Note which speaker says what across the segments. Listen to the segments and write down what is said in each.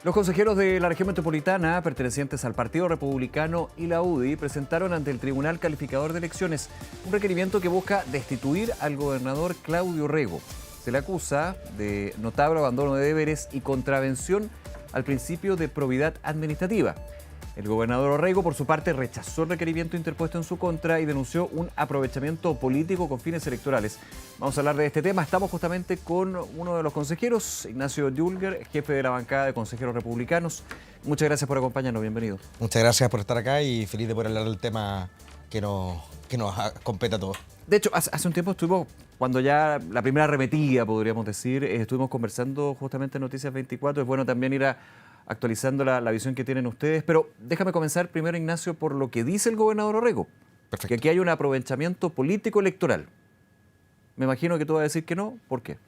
Speaker 1: Los consejeros de la región metropolitana, pertenecientes al Partido Republicano y la UDI, presentaron ante el Tribunal Calificador de Elecciones un requerimiento que busca destituir al gobernador Claudio Rego. Se le acusa de notable abandono de deberes y contravención al principio de probidad administrativa. El gobernador Orrego, por su parte, rechazó el requerimiento interpuesto en su contra y denunció un aprovechamiento político con fines electorales. Vamos a hablar de este tema. Estamos justamente con uno de los consejeros, Ignacio Dulger, jefe de la bancada de consejeros republicanos. Muchas gracias por acompañarnos. Bienvenido.
Speaker 2: Muchas gracias por estar acá y feliz de poder hablar del tema que nos compete a todos.
Speaker 1: De hecho, hace un tiempo estuvimos, cuando ya la primera arremetida, podríamos decir, estuvimos conversando justamente en Noticias 24. Es bueno también ir actualizando la visión que tienen ustedes. Pero déjame comenzar primero, Ignacio, por lo que dice el gobernador Orrego.
Speaker 2: Perfecto.
Speaker 1: Que aquí hay un aprovechamiento político electoral. Me imagino que tú vas a decir que no. ¿Por qué?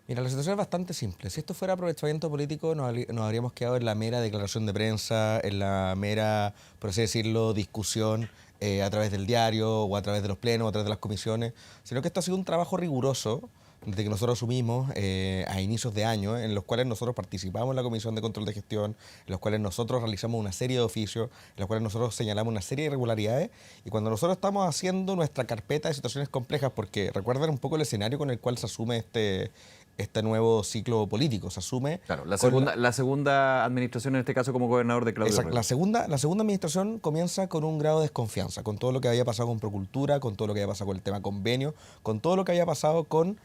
Speaker 2: Mira, la situación es bastante simple. Si esto fuera aprovechamiento político, nos habríamos quedado en la mera declaración de prensa, en la mera, por así decirlo, discusión a través del diario o a través de los plenos o a través de las comisiones, sino que esto ha sido un trabajo riguroso desde que nosotros asumimos a inicios de año, en los cuales nosotros participamos en la Comisión de Control de Gestión, en los cuales nosotros realizamos una serie de oficios, en los cuales nosotros señalamos una serie de irregularidades, y cuando nosotros estamos haciendo nuestra carpeta de situaciones complejas, porque recuerdan un poco el escenario con el cual se asume este nuevo ciclo político, se asume...
Speaker 1: Claro, la segunda administración en este caso como gobernador de Claudio Rego.
Speaker 2: La segunda administración comienza con un grado de desconfianza, con todo lo que había pasado con Procultura, con todo lo que había pasado con el tema convenio, con todo lo que había pasado con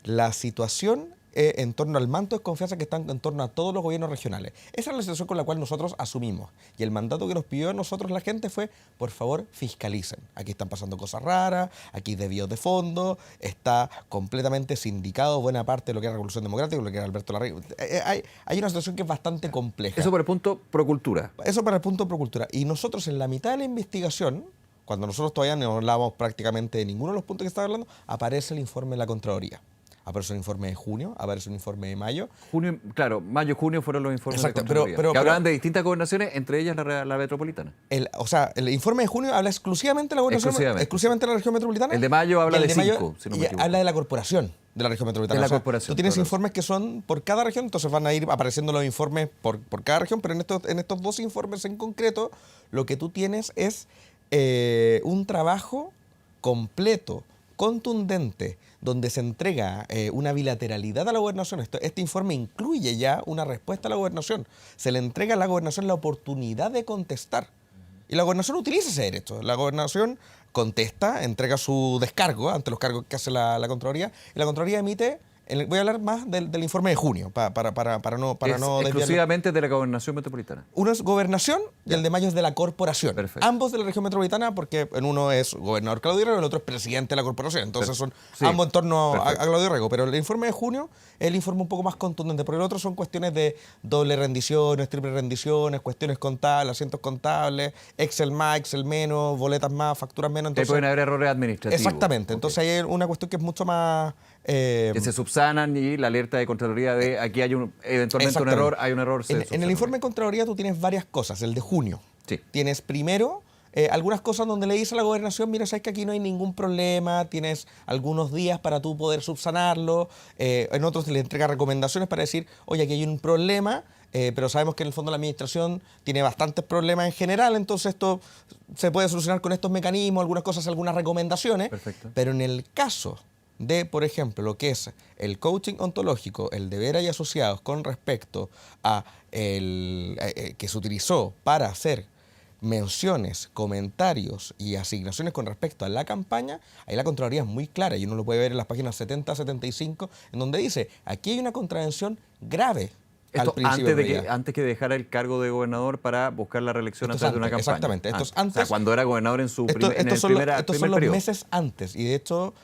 Speaker 2: la situación en torno al manto de desconfianza que está en torno a todos los gobiernos regionales. Esa es la situación con la cual nosotros asumimos. Y el mandato que nos pidió a nosotros la gente fue, por favor, fiscalicen. Aquí están pasando cosas raras, aquí hay desvíos de fondo, está completamente sindicado buena parte de lo que era Revolución Democrática, lo que era Alberto Larraín. Hay una situación que es bastante compleja.
Speaker 1: Eso por el punto Procultura.
Speaker 2: Eso para el punto de Procultura. Y nosotros en la mitad de la investigación, cuando nosotros todavía no hablábamos prácticamente de ninguno de los puntos que estaba hablando, aparece el informe de la Contraloría. Aparece un informe de junio, aparece un informe de mayo.
Speaker 1: Junio, claro, mayo, junio fueron los informes.
Speaker 2: Exacto,
Speaker 1: de Contraloría,
Speaker 2: pero
Speaker 1: hablaban de distintas gobernaciones, entre ellas la metropolitana.
Speaker 2: El informe de junio habla exclusivamente de la gobernación, exclusivamente de la región metropolitana.
Speaker 1: El de mayo habla de 5, si no me
Speaker 2: y
Speaker 1: equivoco.
Speaker 2: habla de la corporación de la región metropolitana.
Speaker 1: De la corporación.
Speaker 2: Tú tienes informes que son por cada región, entonces van a ir apareciendo los informes por cada región, pero en estos dos informes en concreto, lo que tú tienes es un trabajo completo, contundente, donde se entrega una bilateralidad a la gobernación. Este informe incluye ya una respuesta a la gobernación. Se le entrega a la gobernación la oportunidad de contestar. Y la gobernación utiliza ese derecho. La gobernación contesta, entrega su descargo ante los cargos que hace la Contraloría, y la Contraloría emite... Voy a hablar más del informe de junio, para no
Speaker 1: exclusivamente de la gobernación metropolitana.
Speaker 2: Uno es gobernación y el de mayo es de la corporación.
Speaker 1: Perfecto.
Speaker 2: Ambos de la región metropolitana, porque en uno es gobernador Claudio Rego y el otro es presidente de la corporación. Entonces son ambos en torno a Claudio Rego. Pero el informe de junio es el informe un poco más contundente, porque el otro son cuestiones de doble rendiciones, triple rendiciones, cuestiones contables, asientos contables, Excel más, Excel menos, boletas más, facturas menos.
Speaker 1: Entonces, pueden haber errores administrativos.
Speaker 2: Exactamente. Entonces hay una cuestión que es mucho más...
Speaker 1: que se subsanan, y la alerta de Contraloría de aquí hay eventualmente un error, hay un error.
Speaker 2: En el informe de Contraloría tú tienes varias cosas. El de junio.
Speaker 1: Sí.
Speaker 2: Tienes primero algunas cosas donde le dice a la gobernación, mira, sabes que aquí no hay ningún problema, tienes algunos días para tú poder subsanarlo. En otros le entrega recomendaciones para decir, oye, aquí hay un problema, pero sabemos que en el fondo la administración tiene bastantes problemas en general, entonces esto se puede solucionar con estos mecanismos, algunas cosas, algunas recomendaciones.
Speaker 1: Perfecto.
Speaker 2: Pero en el caso de, por ejemplo, lo que es el coaching ontológico, el de Vera y asociados con respecto a que se utilizó para hacer menciones, comentarios y asignaciones con respecto a la campaña, ahí la Contraloría es muy clara y uno lo puede ver en las páginas 70 a 75, en donde dice, aquí hay una contravención grave.
Speaker 1: Esto antes que dejara el cargo de gobernador para buscar la reelección antes de una campaña.
Speaker 2: Exactamente. Esto es antes,
Speaker 1: o sea, cuando era gobernador en su primer periodo.
Speaker 2: Estos son los meses antes, y de hecho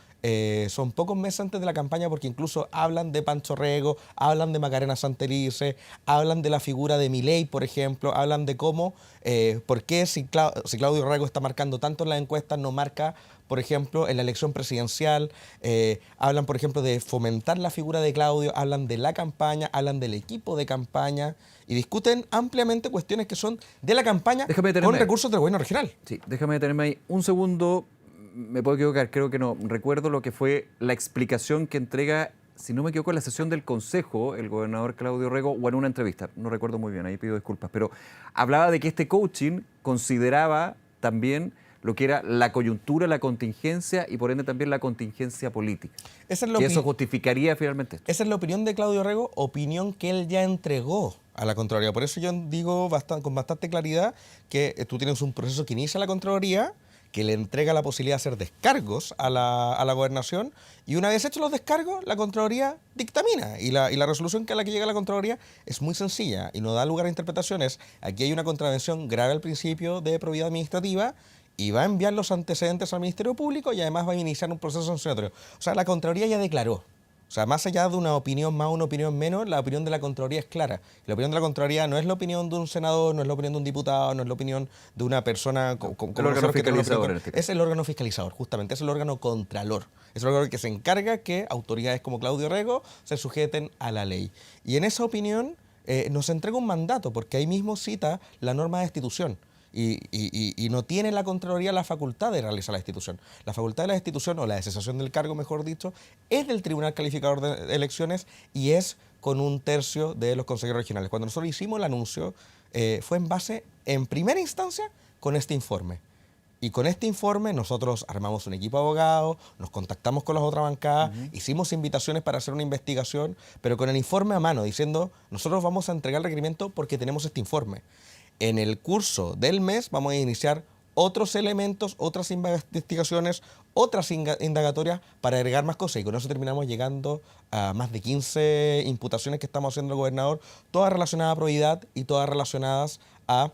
Speaker 2: son pocos meses antes de la campaña, porque incluso hablan de Pancho Rego, hablan de Macarena Santelice, hablan de la figura de Milei, por ejemplo, hablan de cómo, por qué si Claudio Rego está marcando tanto en las encuestas, no marca, por ejemplo, en la elección presidencial. Hablan, por ejemplo, de fomentar la figura de Claudio, hablan de la campaña, hablan del equipo de campaña y discuten ampliamente cuestiones que son de la campaña con recursos del gobierno regional.
Speaker 1: Sí, déjame detenerme ahí un segundo. Me puedo equivocar, creo que no. Recuerdo lo que fue la explicación que entrega si no me equivoco, en la sesión del Consejo, el gobernador Claudio Rego, o en una entrevista, no recuerdo muy bien, ahí pido disculpas, pero hablaba de que este coaching consideraba también lo que era la coyuntura, la contingencia y por ende también la contingencia política. Y eso justificaría finalmente esto.
Speaker 2: Esa es la opinión de Claudio Rego, opinión que él ya entregó a la Contraloría. Por eso yo digo con bastante claridad que tú tienes un proceso que inicia la Contraloría, que le entrega la posibilidad de hacer descargos a la gobernación, y una vez hechos los descargos, la Contraloría dictamina. Y la resolución a la que llega la Contraloría es muy sencilla y no da lugar a interpretaciones. Aquí hay una contravención grave al principio de probidad administrativa, y va a enviar los antecedentes al Ministerio Público y además va a iniciar un proceso sancionatorio. O sea, la Contraloría ya declaró. O sea, más allá de una opinión más o una opinión menos, la opinión de la Contraloría es clara. La opinión de la Contraloría no es la opinión de un senador, no es la opinión de un diputado, no es la opinión de una persona...
Speaker 1: El órgano fiscalizador en este caso.
Speaker 2: Es el órgano fiscalizador, justamente, es el órgano contralor. Es el órgano que se encarga que autoridades como Claudio Rego se sujeten a la ley. Y en esa opinión nos entrega un mandato, porque ahí mismo cita la norma de destitución. Y no tiene la Contraloría la facultad de realizar la destitución. La facultad de la destitución, o la de cesación del cargo, mejor dicho, es del Tribunal Calificador de Elecciones y es con 1/3 de los consejeros regionales. Cuando nosotros hicimos el anuncio, fue en base, en primera instancia, con este informe. Y con este informe nosotros armamos un equipo de abogados, nos contactamos con las otras bancadas, hicimos invitaciones para hacer una investigación, pero con el informe a mano, diciendo, nosotros vamos a entregar el requerimiento porque tenemos este informe. En el curso del mes vamos a iniciar otros elementos, otras investigaciones, otras indagatorias para agregar más cosas. Y con eso terminamos llegando a más de 15 imputaciones que estamos haciendo al gobernador, todas relacionadas a probidad y todas relacionadas a,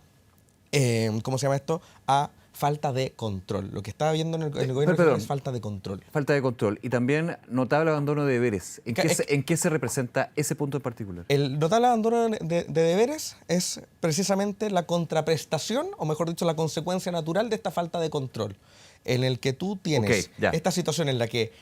Speaker 2: ¿cómo se llama esto?, a falta de control. Lo que estaba viendo en el gobierno es falta de control.
Speaker 1: Falta de control. Y también notable abandono de deberes. ¿En qué se representa ese punto en particular?
Speaker 2: El notable abandono de deberes es precisamente la contraprestación, o mejor dicho, la consecuencia natural de esta falta de control, en el que tú tienes esta situación en la que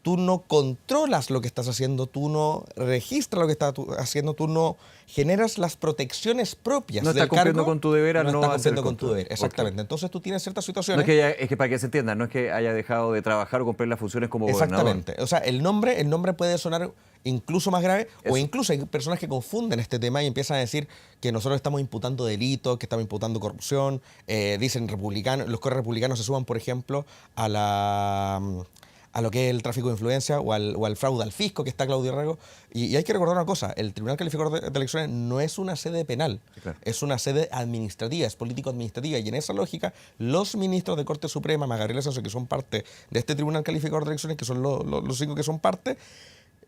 Speaker 2: tú no controlas lo que estás haciendo, tú no registras lo que estás haciendo, tú no generas las protecciones propias del cargo.
Speaker 1: No estás cumpliendo con tu deber al
Speaker 2: no
Speaker 1: no
Speaker 2: estás
Speaker 1: hacer
Speaker 2: cumpliendo con tu deber,
Speaker 1: Okay.
Speaker 2: exactamente. Entonces tú tienes ciertas situaciones...
Speaker 1: Es que para que se entienda, no es que haya dejado de trabajar o cumplir las funciones como gobernador.
Speaker 2: Exactamente. O sea, el nombre puede sonar incluso más grave, o incluso hay personas que confunden este tema y empiezan a decir que nosotros estamos imputando delitos, que estamos imputando corrupción, dicen republicanos, los republicanos se suman, por ejemplo, a lo que es el tráfico de influencia o al fraude al fisco que está Claudio Rego. Y hay que recordar una cosa, el Tribunal Calificador de Elecciones no es una sede penal, claro, es una sede administrativa, es político-administrativa, y en esa lógica los ministros de Corte Suprema, Gabriel Ascencio, que son parte de este Tribunal Calificador de Elecciones, que son los 5 que son parte,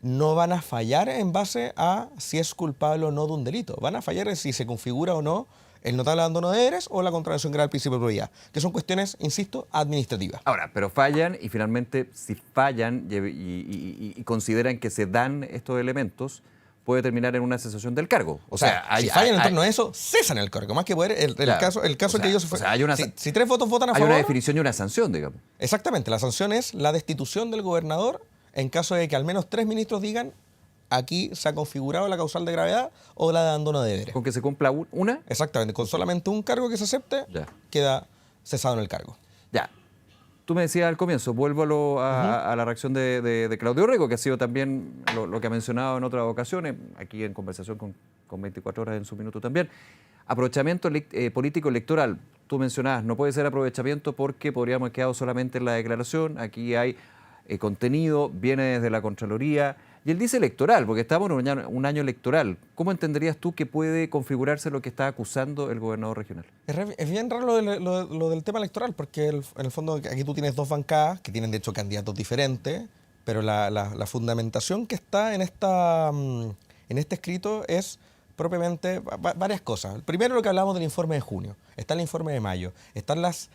Speaker 2: no van a fallar en base a si es culpable o no de un delito, van a fallar en si se configura o no el notable abandono de deberes o la contravención grave al principio de probidad, que son cuestiones, insisto, administrativas.
Speaker 1: Ahora, pero fallan y finalmente si fallan y consideran que se dan estos elementos, puede terminar en una cesación del cargo.
Speaker 2: O sea, si fallan en torno a eso, cesan el cargo. Más que poder, el caso en que ellos... si 3 votos votan a favor...
Speaker 1: Hay una definición y una sanción, digamos.
Speaker 2: Exactamente, la sanción es la destitución del gobernador en caso de que al menos 3 ministros digan aquí se ha configurado la causal de gravedad o la de abandono de deberes.
Speaker 1: ¿Con que se cumpla una?
Speaker 2: Exactamente, con solamente un cargo que se acepte, queda cesado en el cargo.
Speaker 1: Ya. Tú me decías al comienzo, vuelvo a la reacción de Claudio Rego, que ha sido también lo que ha mencionado en otras ocasiones, aquí en conversación con 24 horas en su minuto también. Aprovechamiento político electoral. Tú mencionabas, no puede ser aprovechamiento porque podríamos haber quedado solamente en la declaración. Aquí hay contenido, viene desde la Contraloría. Y él dice electoral, porque estamos en un año electoral. ¿Cómo entenderías tú que puede configurarse lo que está acusando el gobernador regional?
Speaker 2: Es bien raro lo del tema electoral, porque en el fondo aquí tú tienes 2 bancadas que tienen de hecho candidatos diferentes, pero la fundamentación que está en este escrito es propiamente varias cosas. Primero, lo que hablamos del informe de junio, está el informe de mayo, están las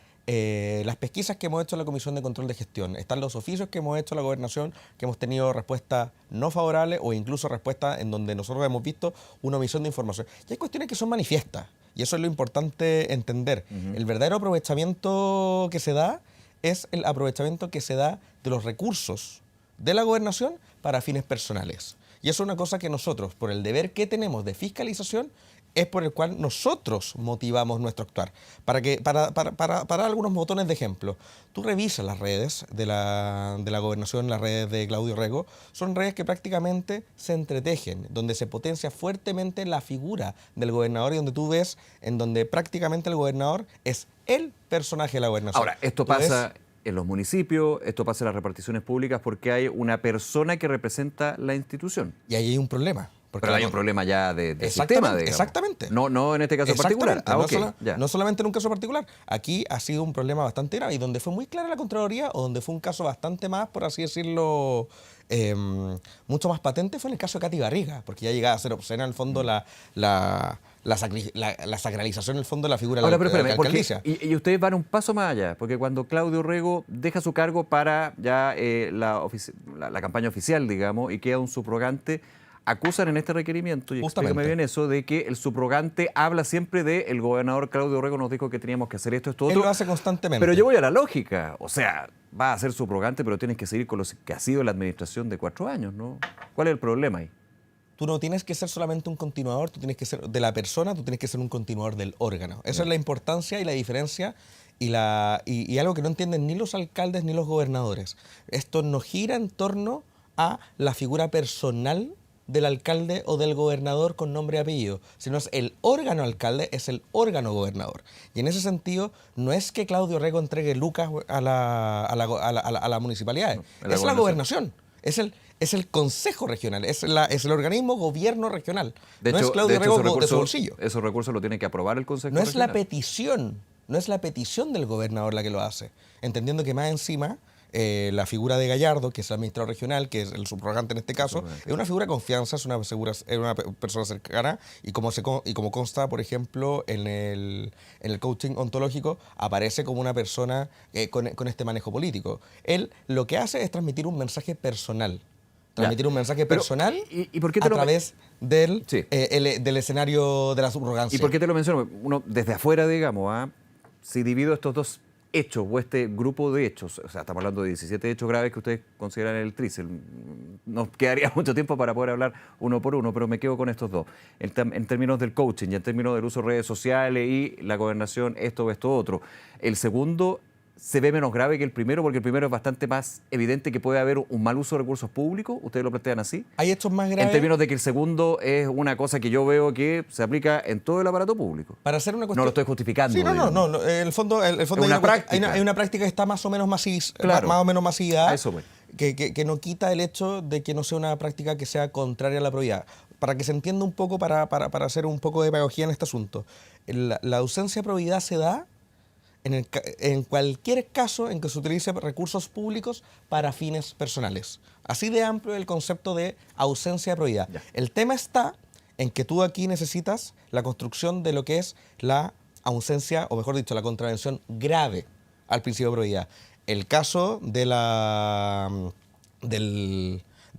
Speaker 2: pesquisas que hemos hecho en la Comisión de Control de Gestión, están los oficios que hemos hecho en la Gobernación, que hemos tenido respuestas no favorables o incluso respuestas en donde nosotros hemos visto una omisión de información. Y hay cuestiones que son manifiestas, y eso es lo importante entender. El verdadero aprovechamiento que se da es el aprovechamiento que se da de los recursos de la Gobernación para fines personales. Y eso es una cosa que nosotros, por el deber que tenemos de fiscalización, es por el cual nosotros motivamos nuestro actuar. Para algunos botones de ejemplo, tú revisas las redes de la gobernación, las redes de Claudio Rego, son redes que prácticamente se entretejen, donde se potencia fuertemente la figura del gobernador y donde tú ves en donde prácticamente el gobernador es el personaje de la gobernación.
Speaker 1: Ahora, esto pasa en los municipios, esto pasa en las reparticiones públicas porque hay una persona que representa la institución.
Speaker 2: Y ahí hay un problema.
Speaker 1: Pero hay un problema ya de sistema, digamos.
Speaker 2: Exactamente.
Speaker 1: No en este caso particular.
Speaker 2: No solamente en un caso particular. Aquí ha sido un problema bastante grave y donde fue muy clara la Contraloría o donde fue un caso bastante más, por así decirlo, mucho más patente fue en el caso de Katy Barriga, porque ya llegaba a ser obscena en el fondo la sacralización en el fondo de la figura de la alcaldesa.
Speaker 1: Y ustedes van un paso más allá, porque cuando Claudio Rego deja su cargo para ya la campaña oficial, digamos, y queda un subrogante, acusan en este requerimiento, y explícame bien eso, de que el subrogante habla siempre de el gobernador Claudio Rego nos dijo que teníamos que hacer esto, otro.
Speaker 2: Él lo hace constantemente.
Speaker 1: Pero yo voy a la lógica. O sea, va a ser subrogante, pero tienes que seguir con lo que ha sido la administración de 4 años, ¿no? ¿Cuál es el problema ahí?
Speaker 2: Tú no tienes que ser solamente un continuador, tú tienes que ser de la persona, tú tienes que ser un continuador del órgano. Esa es la importancia y la diferencia y algo que no entienden ni los alcaldes ni los gobernadores. Esto no gira en torno a la figura personal del alcalde o del gobernador con nombre y apellido, sino es el órgano alcalde, es el órgano gobernador. Y en ese sentido, no es que Claudio Rego entregue lucas a la municipalidad, es la gobernación, es el consejo regional, es el organismo gobierno regional.
Speaker 1: De
Speaker 2: no
Speaker 1: hecho,
Speaker 2: es Claudio Rego de su bolsillo.
Speaker 1: Esos recursos lo tiene que aprobar el consejo
Speaker 2: regional. No es la petición del gobernador la que lo hace, entendiendo que más encima la figura de Gallardo, que es el administrador regional, que es el subrogante en este caso, es una figura de confianza, es una persona cercana y como consta, por ejemplo, en el coaching ontológico, aparece como una persona con este manejo político. Él lo que hace es transmitir un mensaje personal.
Speaker 1: ¿Y por qué te
Speaker 2: a través del escenario de la subrogancia.
Speaker 1: ¿Y por qué te lo menciono? Uno, desde afuera, digamos, si divido estos dos hechos o este grupo de hechos, o sea, estamos hablando de 17 hechos graves que ustedes consideran el tríceps. Nos quedaría mucho tiempo para poder hablar uno por uno, pero me quedo con estos dos. En términos del coaching y en términos del uso de redes sociales y la gobernación, esto, otro. El segundo se ve menos grave que el primero, porque el primero es bastante más evidente que puede haber un mal uso de recursos públicos. ¿Ustedes lo plantean así?
Speaker 2: ¿Hay hechos más graves?
Speaker 1: En términos de que el segudo es una cosa que yo veo que se aplica en todo el aparato público.
Speaker 2: Para hacer una cuestión...
Speaker 1: No lo estoy justificando.
Speaker 2: Sí, no. El fondo hay una práctica que está más o menos masividad.
Speaker 1: Eso, pues.
Speaker 2: Que no quita el hecho de que no sea una práctica que sea contraria a la probidad. Para que se entienda un poco, para hacer un poco de pedagogía en este asunto, la ausencia de probidad se da en cualquier caso en que se utilice recursos públicos para fines personales. Así de amplio es el concepto de ausencia de probidad. Ya. El tema está en que tú aquí necesitas la construcción de lo que es la ausencia, o mejor dicho, la contravención grave al principio de probidad. El caso del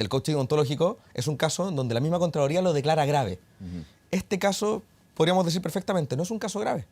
Speaker 2: coaching ontológico es un caso donde la misma Contraloría lo declara grave. Este caso, podríamos decir perfectamente, no es un caso grave.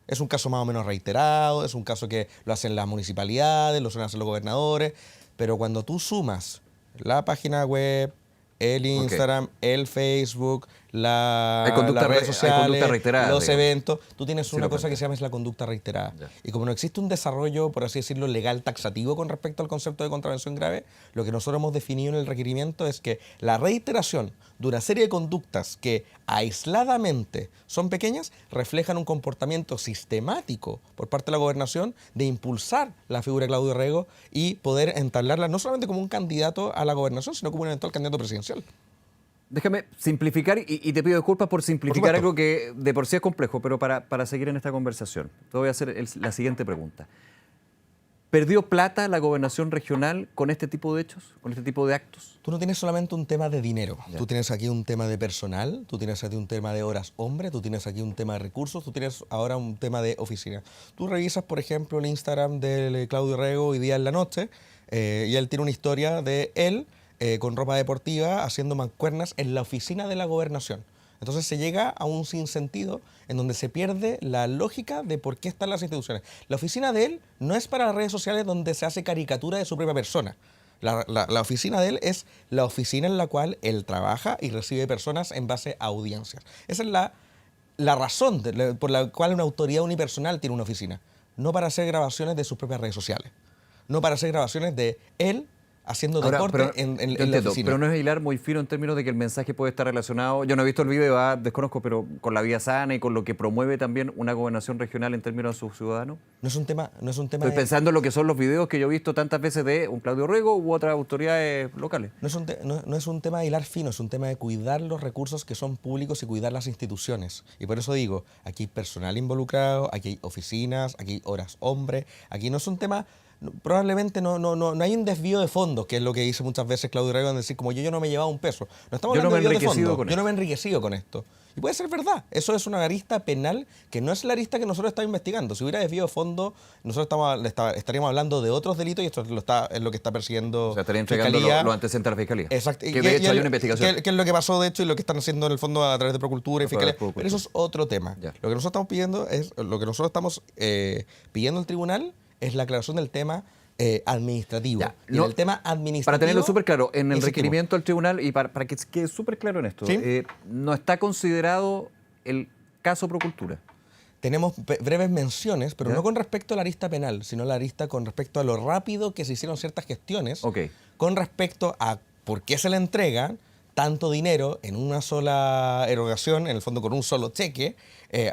Speaker 2: Es un caso más o menos reiterado, es un caso que lo hacen las municipalidades, lo suelen hacer los gobernadores, pero cuando tú sumas la página web, el Instagram, el Facebook, las redes sociales, los eventos, tú tienes una cosa que se llama la conducta reiterada. Ya. Y como no existe un desarrollo, por así decirlo, legal taxativo con respecto al concepto de contravención grave, lo que nosotros hemos definido en el requerimiento es que la reiteración de una serie de conductas que aisladamente son pequeñas reflejan un comportamiento sistemático por parte de la gobernación de impulsar la figura de Claudio Rego y poder entablarla no solamente como un candidato a la gobernación, sino como un eventual candidato presidencial.
Speaker 1: Déjame simplificar y te pido disculpas por simplificar algo que de por sí es complejo, pero para seguir en esta conversación, te voy a hacer la siguiente pregunta. ¿Perdió plata la gobernación regional con este tipo de hechos, con este tipo de actos?
Speaker 2: Tú no tienes solamente un tema de dinero,
Speaker 1: Ya.
Speaker 2: Tú tienes aquí un tema de personal, tú tienes aquí un tema de horas hombre, tú tienes aquí un tema de recursos, tú tienes ahora un tema de oficina. Tú revisas, por ejemplo, el Instagram de Claudio Rego hoy día en la noche y él tiene una historia de él con ropa deportiva haciendo mancuernas en la oficina de la gobernación. Entonces se llega a un sinsentido en donde se pierde la lógica de por qué están las instituciones. La oficina de él no es para las redes sociales donde se hace caricatura de su propia persona. La oficina de él es la oficina en la cual él trabaja y recibe personas en base a audiencias. Esa es la razón por la cual una autoridad unipersonal tiene una oficina. No para hacer grabaciones de sus propias redes sociales. No para hacer grabaciones de él haciendo deporte en la oficina.
Speaker 1: Pero no es hilar muy fino en términos de que el mensaje puede estar relacionado, yo no he visto el video, desconozco, pero con la vida sana y con lo que promueve también una gobernación regional en términos de sus ciudadanos.
Speaker 2: No es un tema
Speaker 1: Estoy pensando en lo que son los videos que yo he visto tantas veces de un Claudio Rego u otras autoridades locales.
Speaker 2: No es un tema de hilar fino, es un tema de cuidar los recursos que son públicos y cuidar las instituciones. Y por eso digo, aquí hay personal involucrado, aquí hay oficinas, aquí hay horas hombre, aquí no es un tema... Probablemente no hay un desvío de fondos, que es lo que dice muchas veces Claudio Rego, en decir como yo no me he llevado un peso. No estamos hablando de desvío de fondos. Yo no me he enriquecido con esto. Y puede ser verdad. Eso es una arista penal que no es la arista que nosotros estamos investigando. Si hubiera desvío de fondos, nosotros estaríamos hablando de otros delitos y esto es lo que está persiguiendo.
Speaker 1: O sea, estaría entregando los antecedentes a la Fiscalía.
Speaker 2: Exacto.
Speaker 1: Que de hecho hay una investigación.
Speaker 2: Que es lo que pasó, de hecho, y lo que están haciendo en el fondo a través de Procuratura y Fiscalía. Pero eso es otro tema. Ya. Lo que nosotros estamos pidiendo pidiendo al tribunal es la aclaración del tema administrativo. Ya,
Speaker 1: y el tema administrativo... Para tenerlo súper claro, en el requerimiento al tribunal, y para que quede súper claro en esto, ¿sí? No está considerado el caso Procultura.
Speaker 2: Tenemos breves menciones, pero no con respecto a la arista penal, sino la arista con respecto a lo rápido que se hicieron ciertas gestiones, con respecto a por qué se le entrega tanto dinero en una sola erogación, en el fondo con un solo cheque,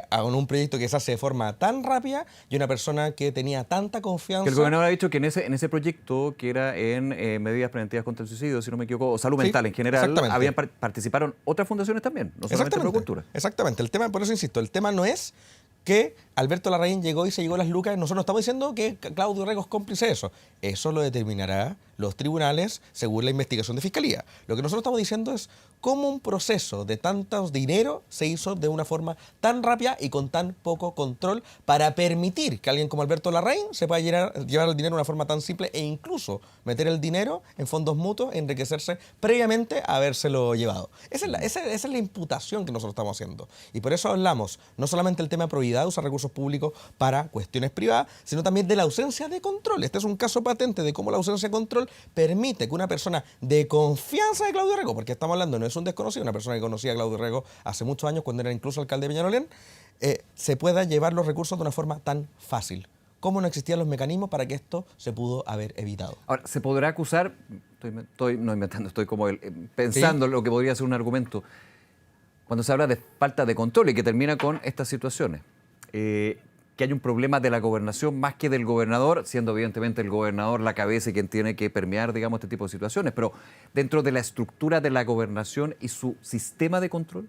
Speaker 2: a un proyecto que se hace de forma tan rápida y una persona que tenía tanta confianza.
Speaker 1: Que el gobernador ha dicho que en ese proyecto, que era en medidas preventivas contra el suicidio, si no me equivoco, o salud mental en general, participaron otras fundaciones también, no solamente Procultura.
Speaker 2: Exactamente. El tema, por eso insisto, el tema no es que Alberto Larraín llegó y se llevó las lucas. Nosotros no estamos diciendo que Claudio Rego es cómplice de eso. Eso lo determinará los tribunales según la investigación de Fiscalía. Lo que nosotros estamos diciendo es cómo un proceso de tantos dinero se hizo de una forma tan rápida y con tan poco control para permitir que alguien como Alberto Larraín se pueda llevar el dinero de una forma tan simple e incluso meter el dinero en fondos mutuos, enriquecerse previamente a habérselo llevado. Esa es la imputación que nosotros estamos haciendo. Y por eso hablamos no solamente del tema de probidad de usar recursos públicos para cuestiones privadas, sino también de la ausencia de control. Este es un caso patente de cómo la ausencia de control permite que una persona de confianza de Claudio Rego, porque estamos hablando, no es un desconocido, una persona que conocía a Claudio Rego hace muchos años cuando era incluso alcalde de Peñalolén, se pueda llevar los recursos de una forma tan fácil. ¿Cómo no existían los mecanismos para que esto se pudo haber evitado?
Speaker 1: Ahora, se podrá acusar, estoy no inventando, estoy como pensando lo que podría ser un argumento, cuando se habla de falta de control y que termina con estas situaciones. Que hay un problema de la gobernación más que del gobernador, siendo evidentemente el gobernador la cabeza y quien tiene que permear, digamos, este tipo de situaciones, pero dentro de la estructura de la gobernación y su sistema de control.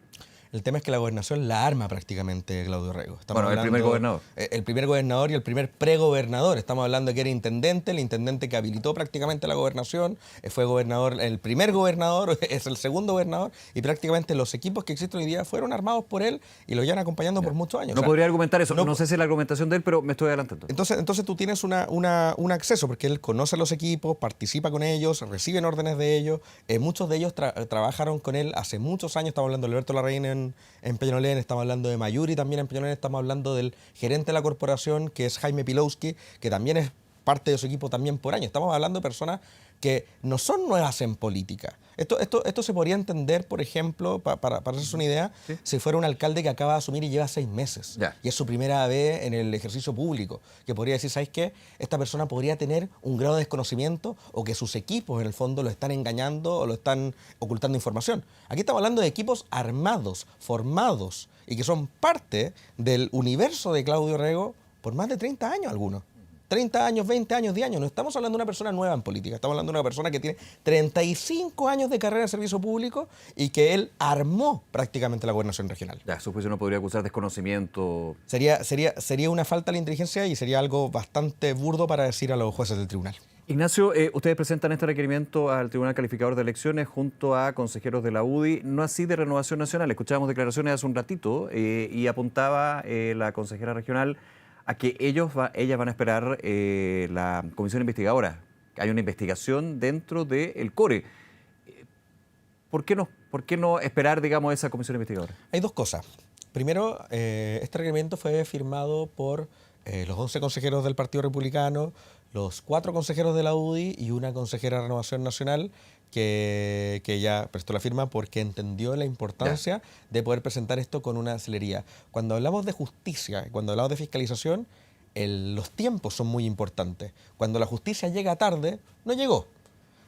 Speaker 2: El tema es que la gobernación la arma prácticamente Claudio Rego.
Speaker 1: El primer gobernador.
Speaker 2: El primer gobernador y el primer pregobernador. Estamos hablando de que era intendente, el intendente que habilitó prácticamente la gobernación, fue gobernador, el primer gobernador, es el segundo gobernador, y prácticamente los equipos que existen hoy día fueron armados por él y lo llevan acompañando por muchos años.
Speaker 1: No podría argumentar eso, no sé si es la argumentación de él, pero me estoy adelantando.
Speaker 2: Entonces tú tienes un acceso, porque él conoce a los equipos, participa con ellos, reciben órdenes de ellos, muchos de ellos trabajaron con él hace muchos años. Estamos hablando de Alberto Larraín en Peñalolén, estamos hablando de Mayuri también en Peñalolén, estamos hablando del gerente de la corporación, que es Jaime Pilowski, que también es parte de su equipo también por año. Estamos hablando de personas que no son nuevas en política. Esto se podría entender, por ejemplo, para hacerse una idea, si fuera un alcalde que acaba de asumir y lleva 6 meses. Y es su primera vez en el ejercicio público. Que podría decir, ¿sabes qué? Esta persona podría tener un grado de desconocimiento o que sus equipos, en el fondo, lo están engañando o lo están ocultando información. Aquí estamos hablando de equipos armados, formados, y que son parte del universo de Claudio Rego por más de 30 años algunos. 30 años, 20 años, 10 años. No estamos hablando de una persona nueva en política. Estamos hablando de una persona que tiene 35 años de carrera de servicio público y que él armó prácticamente la gobernación regional.
Speaker 1: Ya, su juicio no podría acusar desconocimiento.
Speaker 2: Sería una falta de la inteligencia y sería algo bastante burdo para decir a los jueces del tribunal.
Speaker 1: Ignacio, ustedes presentan este requerimiento al Tribunal Calificador de Elecciones junto a consejeros de la UDI, no así de Renovación Nacional. Escuchábamos declaraciones hace un ratito y apuntaba la consejera regional a que ellas van a esperar la comisión investigadora. Hay una investigación dentro del CORE. ¿Por qué no esperar, digamos, esa comisión investigadora?
Speaker 2: Hay dos cosas. Primero, este requerimiento fue firmado por los 11 consejeros del Partido Republicano, los 4 consejeros de la UDI y una consejera de Renovación Nacional que ya prestó la firma porque entendió la importancia de poder presentar esto con una celeridad. Cuando hablamos de justicia, cuando hablamos de fiscalización, los tiempos son muy importantes. Cuando la justicia llega tarde, no llegó.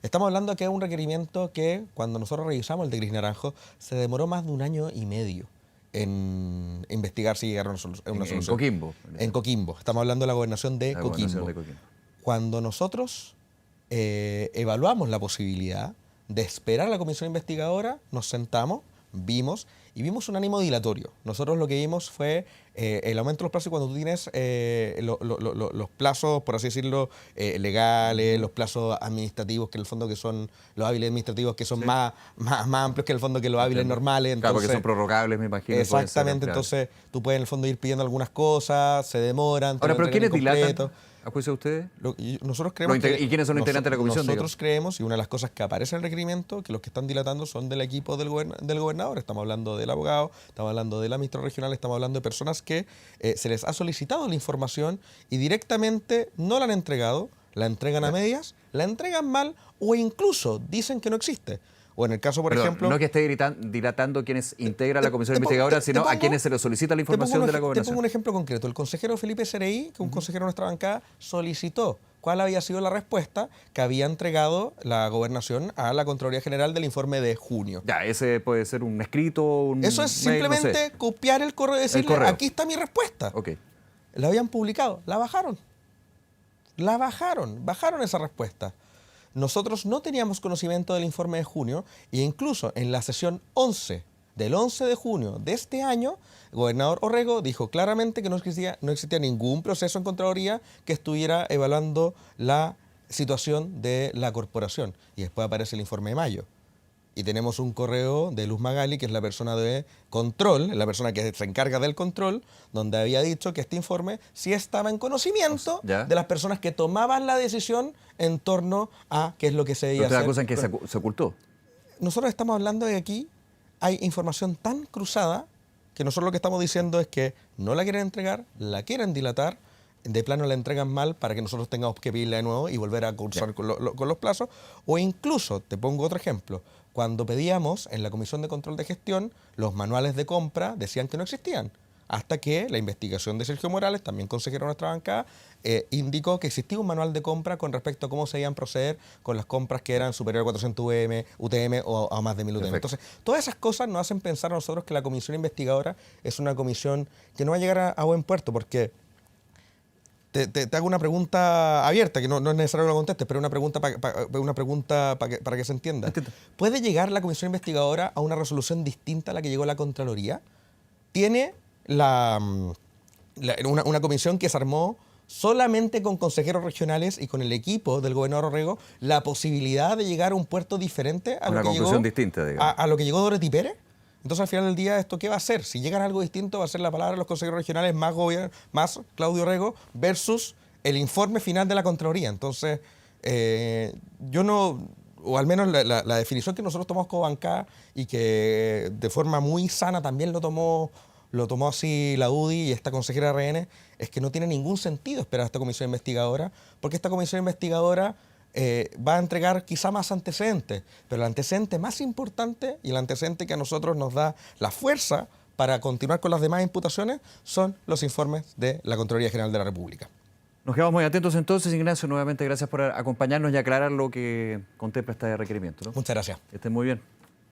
Speaker 2: Estamos hablando que es un requerimiento que, cuando nosotros revisamos el de Gris Naranjo, se demoró más de 1 año y medio en investigar si llegaron a una solución.
Speaker 1: En Coquimbo.
Speaker 2: En Coquimbo. Estamos hablando de la gobernación de Coquimbo. Cuando nosotros evaluamos la posibilidad de esperar a la comisión investigadora, nos sentamos, vimos un ánimo dilatorio. Nosotros lo que vimos fue el aumento de los plazos, y cuando tú tienes los plazos, por así decirlo, legales, los plazos administrativos, que en el fondo que son los hábiles administrativos, que son más amplios que en el fondo que los hábiles normales. Entonces,
Speaker 1: claro, porque son prorrogables, me imagino.
Speaker 2: Exactamente, entonces tú puedes en el fondo ir pidiendo algunas cosas, se demoran.
Speaker 1: Ahora, ¿pero quiénes dilatan? ¿A juicio de ustedes?
Speaker 2: Nosotros creemos
Speaker 1: ¿Y quiénes son los integrantes de la comisión?
Speaker 2: Nosotros creemos, y una de las cosas que aparece en el requerimiento, que los que están dilatando son del equipo del gobernador. Estamos hablando del abogado, estamos hablando de la ministra regional, estamos hablando de personas que se les ha solicitado la información y directamente no la han entregado, la entregan a medias, la entregan mal o incluso dicen que no existe. O en el caso, por ejemplo...
Speaker 1: No que esté dilatando quienes integran la comisión investigadora, sino a quienes se les solicita la información de la gobernación.
Speaker 2: Te pongo un ejemplo concreto. El consejero Felipe Cereí, que es un consejero de nuestra bancada, solicitó cuál había sido la respuesta que había entregado la gobernación a la Contraloría General del informe de junio.
Speaker 1: Ya, ese puede ser un escrito,
Speaker 2: Eso es simplemente
Speaker 1: no sé,
Speaker 2: copiar el correo y decirle, aquí está mi respuesta.
Speaker 1: Okay.
Speaker 2: La habían publicado, la bajaron. Bajaron esa respuesta. Nosotros no teníamos conocimiento del informe de junio e incluso en la sesión 11 del 11 de junio de este año, el gobernador Orrego dijo claramente que no existía ningún proceso en Contraloría que estuviera evaluando la situación de la corporación. Y después aparece el informe de mayo. Y tenemos un correo de Luz Magali, que es la persona de control, la persona que se encarga del control, donde había dicho que este informe sí estaba en conocimiento de las personas que tomaban la decisión en torno a qué es lo que se debía hacer.
Speaker 1: ¿Pero te acusan que se ocultó?
Speaker 2: Nosotros estamos hablando de que aquí hay información tan cruzada que nosotros lo que estamos diciendo es que no la quieren entregar, la quieren dilatar, de plano la entregan mal para que nosotros tengamos que pedirla de nuevo y volver a cursar con los plazos. O incluso, te pongo otro ejemplo, cuando pedíamos en la Comisión de Control de Gestión, los manuales de compra decían que no existían. Hasta que la investigación de Sergio Morales, también consejero de nuestra bancada, indicó que existía un manual de compra con respecto a cómo se iban a proceder con las compras que eran superiores a 400 UTM o a más de 1000 UTM. Entonces, todas esas cosas nos hacen pensar a nosotros que la comisión investigadora es una comisión que no va a llegar a buen puerto, porque te hago una pregunta abierta, que no es necesario que lo contestes, pero una pregunta para que se entienda. ¿Puede llegar la comisión investigadora a una resolución distinta a la que llegó la Contraloría? ¿Tiene una comisión que se armó solamente con consejeros regionales y con el equipo del gobernador Orrego la posibilidad de llegar a un puerto diferente a lo que llegó Dorothy Pérez? Entonces, al final del día, ¿esto qué va a ser? Si llegan a algo distinto, va a ser la palabra de los consejeros regionales más Claudio Orrego versus el informe final de la Contraloría. Entonces, yo no, o al menos la definición que nosotros tomamos como bancada y que de forma muy sana también lo tomó así la UDI y esta consejera RN, es que no tiene ningún sentido esperar a esta comisión investigadora, porque esta comisión investigadora va a entregar quizá más antecedentes, pero el antecedente más importante y el antecedente que a nosotros nos da la fuerza para continuar con las demás imputaciones son los informes de la Contraloría General de la República.
Speaker 1: Nos quedamos muy atentos entonces, Ignacio. Nuevamente gracias por acompañarnos y aclarar lo que contempla este requerimiento, ¿no?
Speaker 2: Muchas gracias.
Speaker 1: Que estén muy bien.